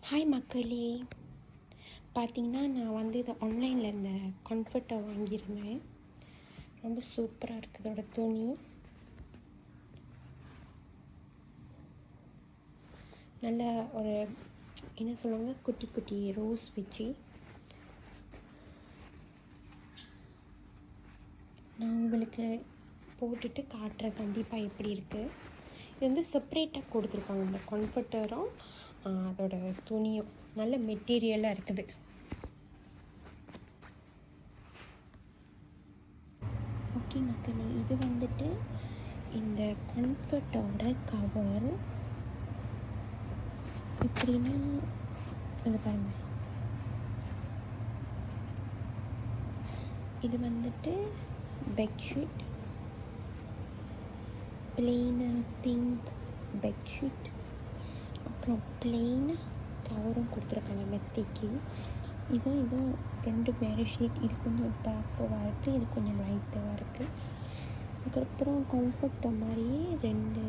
Hi மக்களே, பார்த்தீங்கன்னா நான் வந்து இதை ஆன்லைனில் இந்த கம்ஃபர்ட்டை வாங்கியிருந்தேன். ரொம்ப சூப்பராக இருக்குது இதோட துணி. நல்ல ஒரு என்ன சொல்லுவாங்க, குட்டி குட்டி ரோஸ் வச்சு நான் உங்களுக்கு போட்டுட்டு காட்டுறேன் கண்டிப்பாக எப்படி இருக்குது. இது வந்து செப்ரேட்டாக கொடுத்துருக்காங்க. இந்த கம்ஃபர்ட்டரும் அதோட துணியும் நல்ல மெட்டீரியலாக இருக்குது. ஓகே மக்களே, இது வந்துட்டு இந்த கம்ஃபர்ட்டோட கவர் எப்படின்னா இது பாருங்கள். இது வந்துட்டு பெட்ஷீட், பிளெயின் பிங்க் பெட்ஷீட், அப்புறம் பிளெயின் கவரும் கொடுத்துருக்காங்க மெத்தைக்கு. இதுவும் ரெண்டு வேறு ஷீட். இது கொஞ்சம் டார்க்காக இருக்குது, இது கொஞ்சம் லைட்டாக இருக்குது. அதுக்கப்புறம் கம்ஃபர்ட் மாதிரியே ரெண்டு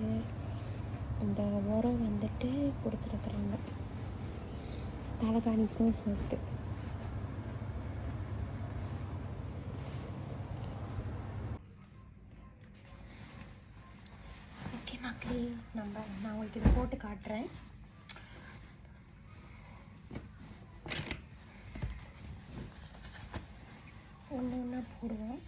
அந்த உரம் வந்துட்டு கொடுத்துருக்குறாங்க தலகாணிக்கும் சேர்த்து. ஓகே மக்களே, நான் உங்களுக்கு இதை போட்டு காட்டுறேன். ஒன்று ஒன்றா போடுவோம்.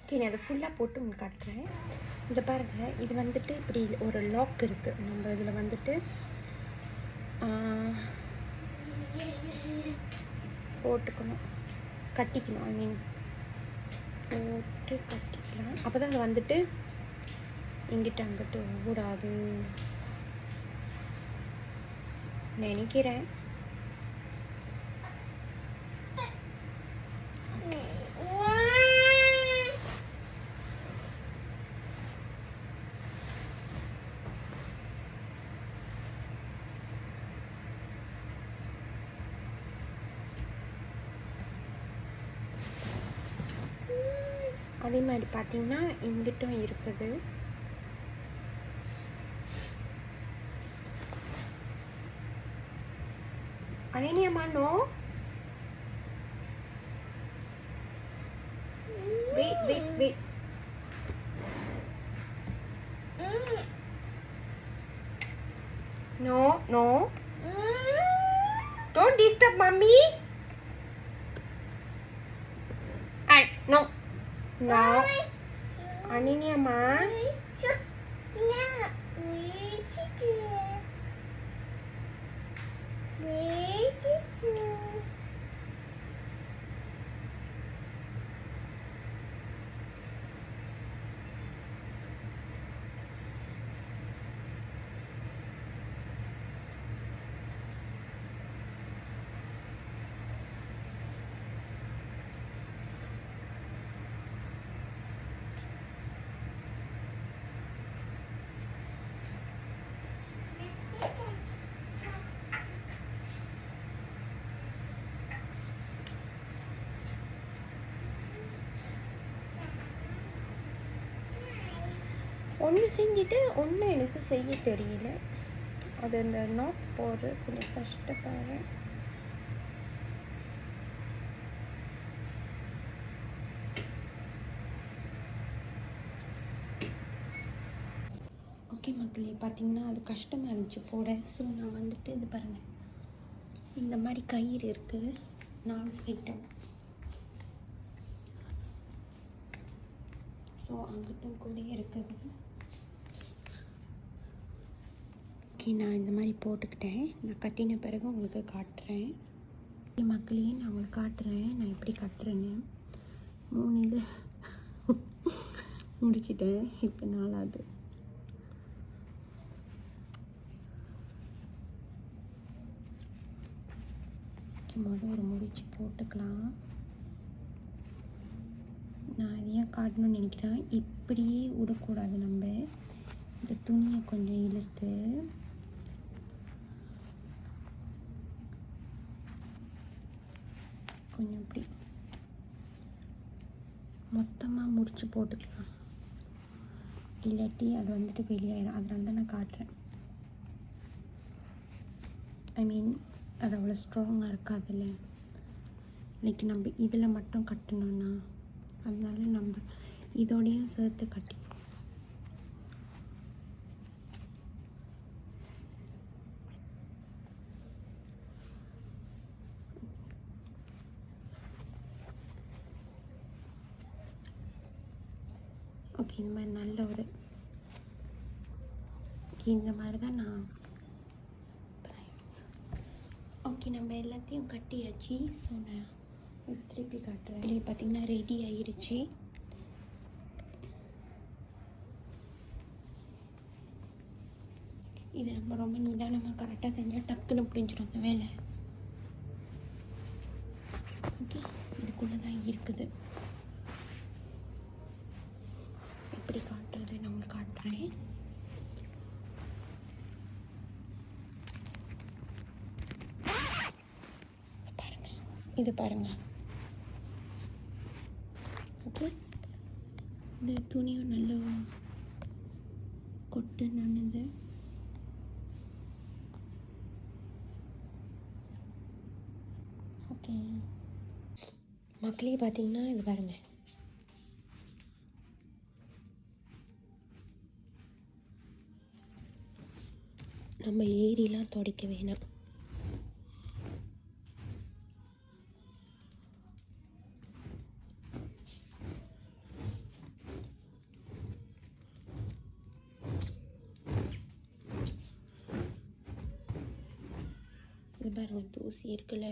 ஓகே, நான் அதை ஃபுல்லாக போட்டு உங்களுக்கு காட்டுறேன். இதை பாருங்கள், இது வந்துட்டு இப்படி ஒரு லாக் இருக்குது. நம்ம இதில் வந்துட்டு போட்டுக்கணும், கட்டிக்கணும். ஐ மீன் போட்டு கட்டிக்கலாம். அப்போ தான் அது வந்துட்டு இங்கிட்ட அங்கிட்டு ஓடாது நினைக்கிறேன். அதே மாதிரி பார்த்தீங்கன்னா இங்கிட்டும் இருக்குது. அனன்யம்மா, no wait no don't disturb mommy. No அனன்யம்மா, ஒன்று செஞ்சுட்டு ஒன்று எனக்கு செய்ய தெரியல. அது அந்த நாட் போடுறது கொஞ்சம் கஷ்டப்படுறேன். ஓகே மக்களே, பார்த்திங்கன்னா அது கஷ்டமாக இருந்துச்சு போட. ஸோ நான் வந்துட்டு இது பாருங்கள், இந்த மாதிரி கயிறு இருக்குது 4 சைட்டும். ஸோ அங்கிட்டும் கூட இருக்குது. ஓகே, நான் இந்த மாதிரி போட்டுக்கிட்டேன். நான் கட்டின பிறகு உங்களுக்கு காட்டுறேன். மக்களே, நான் உங்களுக்கு காட்டுறேன் நான் எப்படி கட்டுறேன்னு. 3 இது முடிச்சிட்டேன். இப்போ 4வது. முதல் ஒரு முடிச்சு போட்டுக்கலாம். நான் அதையும் காட்டணும்னு நினைக்கிறேன். இப்படியே விடக்கூடாது. நம்ம இந்த துணியை கொஞ்சம் இழுத்து கொஞ்சம் இப்படி மொத்தமாக முடிச்சு போட்டுக்கலாம். இல்லாட்டி அது வந்துட்டு வெளியாயிடும். அதனால தான் நான் காட்டுறேன். அது அவ்வளோ ஸ்ட்ராங்காக இருக்காதுல்ல. லைக் நம்ம இதில் மட்டும் கட்டணும்னா, அதனால நம்ம இதோடையும் சேர்த்து கட்டிக்கலாம். ஓகே, இந்த மாதிரி நல்ல ஒரு இந்த மாதிரி தான் நான். ஓகே, நம்ம எல்லாத்தையும் கட்டியாச்சு. ஸோ நான் திருப்பி காட்டுறேன். இப்படி பார்த்திங்கன்னா ரெடி ஆகிருச்சு. இது நம்ம ரொம்ப நிதானமாக கரெக்டாக செஞ்சால் டக்குன்னு பிடிஞ்சிடும் அந்த வேலை. ஓகே, இதுக்குள்ளே தான் இருக்குது. எப்படி காட்டுறது நான் உங்களுக்கு காட்டுறேன். இது பாருங்கள். ஓகே, இந்த துணியும் நல்ல கொட்டு நன்னது. ஓகே மக்களே, பார்த்தீங்கன்னா இது பாருங்கள். நம்ம ஏரிலாம் துடைக்க வேணாம். இது பாருங்க, தூசி இருக்குல்ல.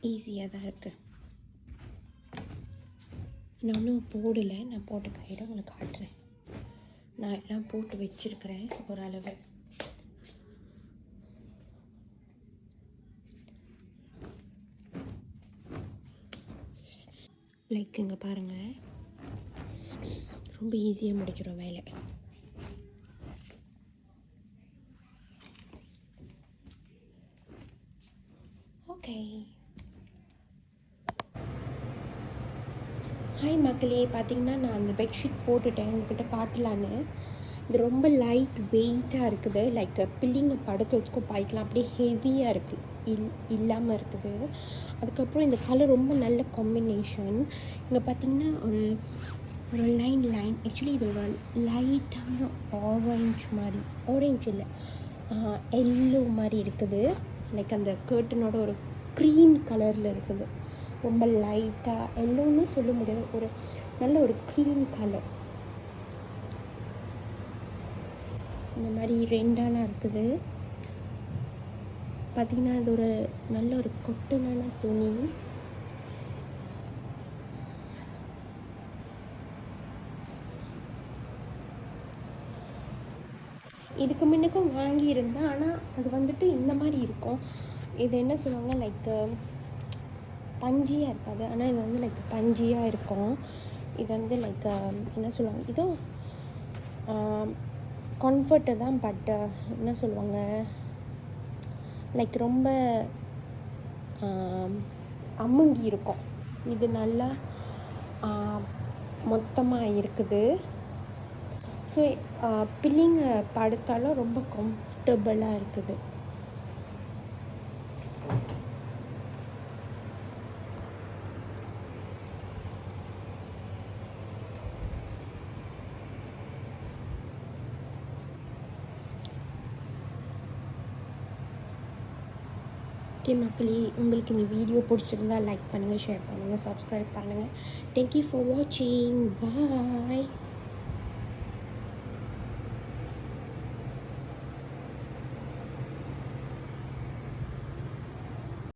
ஈஸியாக தான் இருக்குது. நான் ஒன்றும் போடலை. நான் போட்ட கையில உங்களுக்கு காட்டுறேன். நான் எல்லாம் போட்டு வச்சுருக்கிறேன் ஓரளவு. லைக் இங்கே பாருங்கள், ரொம்ப ஈஸியாக முடிச்சிடும் வேலை. ஓகே, ஹாய் மக்களே, பார்த்திங்கன்னா நான் அந்த பெட்ஷீட் போட்டுட்டேன். உங்கள்கிட்ட காட்டலான்னு. இது ரொம்ப லைட் வெயிட்டாக இருக்குது. லைக் பிள்ளைங்க படுக்கிறதுக்கும் பாய்க்கலாம். அப்படியே ஹெவியாக இருக்குது, இல்லாமல் இருக்குது. அதுக்கப்புறம் இந்த கலர் ரொம்ப நல்ல காம்பினேஷன். இங்கே பார்த்திங்கன்னா ஒரு லைன் ஆக்சுவலி இது ஒரு லைட்டான ஆரஞ்சு மாதிரி, ஆரஞ்சு இல்லை எல்லோ மாதிரி இருக்குது. லைக் அந்த கர்ட்டனோட ஒரு க்ரீம் கலரில் இருக்குது. ரொம்ப லைட்டாக எல்லோன்னு சொல்ல முடியாது, ஒரு நல்ல ஒரு க்ரீம் கலர். இந்த மாதிரி ரெண்டாலாம் இருக்குது. பார்த்திங்கன்னா அது ஒரு நல்ல ஒரு கொட்டனான துணி. இதுக்கு முன்னுக்கும் வாங்கியிருந்தேன். ஆனால் அது வந்துட்டு இந்த மாதிரி இருக்கும். இது என்ன சொல்லுவாங்க, லைக் பஞ்சியாக இருக்காது. ஆனால் இது வந்து லைக் பஞ்சியாக இருக்கும். இது வந்து லைக் என்ன சொல்லுவாங்க, இதோ கம்ஃபர்ட்டு தான். பட் என்ன சொல்லுவாங்க, லைக் ரொம்ப அமுங்கி இருக்கும். இது நல்லா மொத்தமாக இருக்குது. ஸோ பிள்ளைங்க படுத்தாலும் ரொம்ப கம்ஃபர்டபுளாக இருக்குது. ஓகே மக்களே, உங்களுக்கு இந்த வீடியோ பிடிச்சிருந்தா லைக் பண்ணுங்கள், ஷேர் பண்ணுங்கள், சப்ஸ்கிரைப் பண்ணுங்கள். தேங்க்யூ ஃபார் வாட்சிங். பாய்.